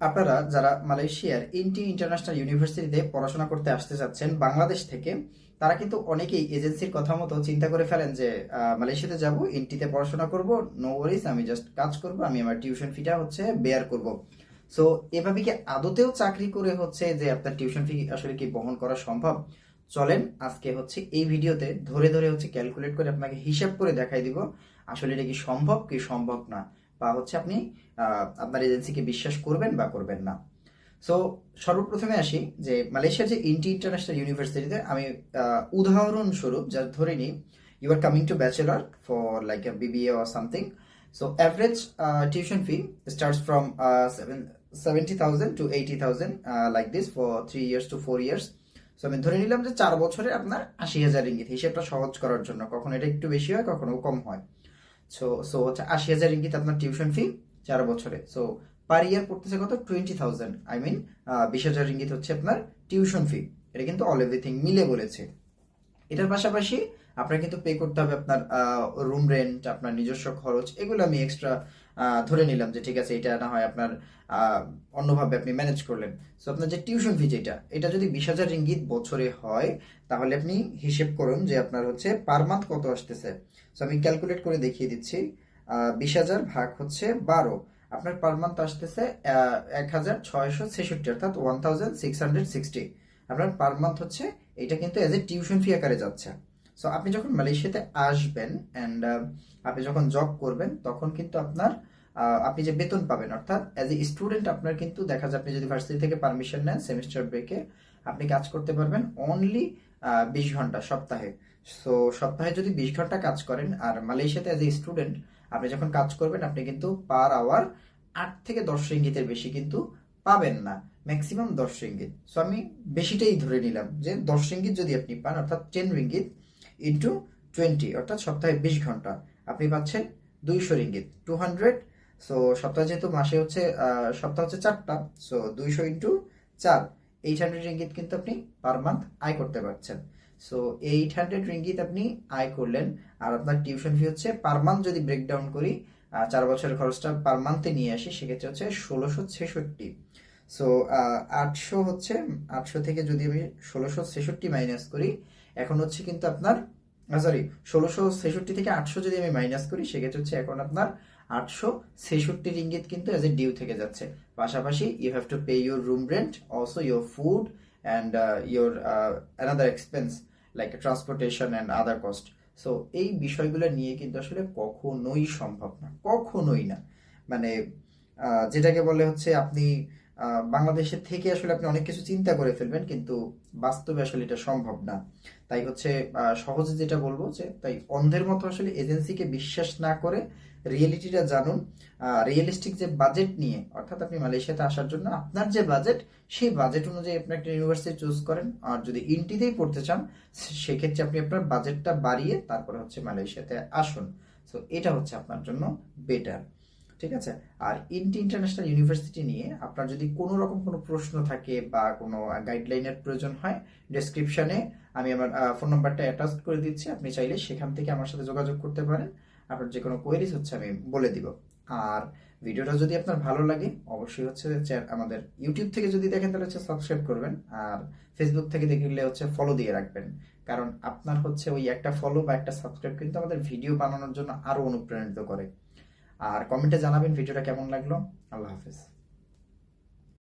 আপনারা যারা মালয়েশিয়ার ইন্টি ইন্টারন্যাশনাল ইউনিভার্সিটিতে পড়াশোনা করতে আসতে চাচ্ছেন বাংলাদেশ থেকে, তারা কিন্তু অনেকেই এজেন্সির কথা মতো চিন্তা করে ফেলেন যে মালয়েশিয়াতে যাব, ইন্টিতে পড়াশোনা করব, নো ওয়ারিস, আমি জাস্ট কাজ করব, আমি আমার টিউশন ফিটা হচ্ছে বেয়ার করব। সো এভাবে কি আদতেও চাকরি করে হচ্ছে যে আপনার টিউশন ফি আসলে কি বহন করা সম্ভব? চলেন আজকে হচ্ছে এই ভিডিওতে ধরে ধরে হচ্ছে ক্যালকুলেট করে আপনাকে হিসাব করে দেখাই দিব আসলে এটা কি সম্ভব কি সম্ভব না, বা হচ্ছে আপনি আপনার এজেন্সিকে বিশ্বাস করবেন বা করবেন না। সো সর্বপ্রথমে আসি যে মালয়েশিয়ার যে ইন্টি ইন্টারন্যাশনাল ইউনিভার্সিটিতে আমি উদাহরণস্বরূপ যা ধরে নিই, you are coming to bachelor for like a BBA or something. So average tuition fee starts from 70,000 to 80,000 like this for 3 years to 4 years। সো আমি ধরে নিলাম যে 4 বছরে আপনার 80,000 রিঙ্গিত, হিসেবটা সহজ করার জন্য, কখনো এটা একটু বেশি হয় কখনো কম হয়। সো সো হচ্ছে 80,000 রিঙ্গিত আপনার টিউশন ফি 4 বছরে। সো পার ইয়ার পড়তেছে কত? 20,000, আই মিন 20,000 রিঙ্গিত হচ্ছে আপনার টিউশন ফি। এটা কিন্তু অল এভরিথিং মিলে বলেছে। এটার পাশাপাশি আপনার কিন্তু পে করতে হবে আপনার রুম রেন্ট, আপনার নিজস্ব খরচ, এগুলো আমি এক্সট্রা ধরে নিলাম যে ঠিক আছে, এটা না হয় আপনার অন্যভাবে আপনি ম্যানেজ করলেন। সো আপনার যে টিউশন ফি যেটা, এটা যদি 20,000 রিঙ্গিত বছরে হয়, তাহলে আপনি হিসেব করুন যে আপনার হচ্ছে পার মান্থ কত আসতেছে। সো আমি ক্যালকুলেট করে দেখিয়ে দিচ্ছি। 20,000 ভাগ হচ্ছে 12, আপনার পার মান্থ আসতেছে 1,666, অর্থাৎ 1,660 আপনার পার মান্থ হচ্ছে। এটা কিন্তু এজ এ টিউশন ফি আকারে যাচ্ছে। সো আপনি যখন মালয়েশিয়াতে আসবেন অ্যান্ড আপনি যখন জব করবেন, তখন কিন্তু আপনার আপনি যে বেতন পাবেন, অর্থাৎ অ্যাজ এ স্টুডেন্ট আপনার কিন্তু দেখা যায় আপনি যদি ভার্সিটি থেকে পারমিশন নেন সেমিস্টার ব্রেকে, আপনি কাজ করতে পারবেন অনলি 20 ঘন্টা সপ্তাহে। সো সপ্তাহে যদি 20 ঘন্টা কাজ করেন, আর মালয়েশিয়াতে অ্যাজ এ স্টুডেন্ট আপনি যখন কাজ করবেন, আপনি কিন্তু পার আওয়ার 8 থেকে 10 রিঙ্গিতের বেশি কিন্তু পাবেন না, ম্যাক্সিমাম 10 রিঙ্গিত। সো আমি বেশিটাই ধরে নিলাম যে 10 রিঙ্গিত যদি আপনি পান, অর্থাৎ 10 রিঙ্গিত ইন্টু 20, অর্থাৎ সপ্তাহে 20 ঘন্টা, আপনি পাচ্ছেন 200 রিঙ্গিত, 200। সো সপ্তাহ যেহেতু মাসে হচ্ছে সপ্তাহ হচ্ছে 4টা, সো 200 × 4, 800 রিঙ্গিত কিন্তু আপনি পার মান্থ আয় করতে পারছেন। সো 800 রিঙ্গিত আপনি আয় করলেন, আর আপনার টিউশন ফি হচ্ছে পার মান্থ যদি ব্রেকডাউন করি, 4 বছরের খরচটা পার মান্থে নিয়ে আসি, সেক্ষেত্রে হচ্ছে 1666। সো 800 হচ্ছে, 800 থেকে যদি আমি 1666 মাইনাস করি, এখন হচ্ছে কিন্তু আপনার সরি 1666 থেকে 800 যদি আমি মাইনাস করি, সেক্ষেত্রে হচ্ছে এখন আপনার 866 রিঙ্গিত কিন্তু এজ এ ডিউ থেকে যাচ্ছে। পাশাপাশি you have to pay your room rent, also your food and your another expense like transportation and other cost. So এই বিষয়গুলো নিয়ে কিন্তু আসলে কখনোই সম্ভব না, কখনোই না। মানে যেটাকে বলে হচ্ছে আপনি বাংলাদেশের থেকে আসলে আপনি অনেক কিছু চিন্তা করে ফেলবেন, কিন্তু বাস্তবে আসলে এটা সম্ভব না। তাই হচ্ছে সহজে যেটা বলবো যে, তাই অন্ধের মতো আসলে এজেন্সিকে বিশ্বাস না করে রিয়েলিটিটা জানুন। রিয়েলিস্টিক যে বাজেট নিয়ে, অর্থাৎ আপনি মালয়েশিয়াতে আসার জন্য আপনার যে বাজেট, সেই বাজেট অনুযায়ী আপনি একটা ইউনিভার্সিটি চুজ করেন। আর যদি ইন্টিতেই পড়তে চান, সেক্ষেত্রে আপনি আপনার বাজেটটা বাড়িয়ে তারপরে হচ্ছে মালয়েশিয়াতে আসুন। সো এটা হচ্ছে আপনার জন্য বেটার। ঠিক আছে। আর ইন্টি ইন্টারন্যাশনাল ইউনিভার্সিটি নিয়ে আপনার যদি কোনো রকম কোনো প্রশ্ন থাকে বা কোনো গাইডলাইনের প্রয়োজন হয়, ডেসক্রিপশনে আমি আমার ফোন নাম্বারটা অ্যাটাচ করে দিচ্ছি, আপনি চাইলে সেখান থেকে আমার সাথে যোগাযোগ করতে পারেন। আপনার যে কোনো কোয়েরিজ হচ্ছে আমি বলে দিব। আর ভিডিওটা যদি আপনার ভালো লাগে, অবশ্যই হচ্ছে আমাদের ইউটিউব থেকে যদি দেখেন তাহলে হচ্ছে সাবস্ক্রাইব করবেন, আর ফেসবুক থেকে দেখলে হচ্ছে ফলো দিয়ে রাখবেন। কারণ আপনার হচ্ছে ওই একটা ফলো বা একটা সাবস্ক্রাইব কিন্তু আমাদের ভিডিও বানানোর জন্য আরো অনুপ্রাণিত করে। আর কমেন্টে জানাবেন ভিডিওটা কেমন লাগলো। আল্লাহ হাফেজ।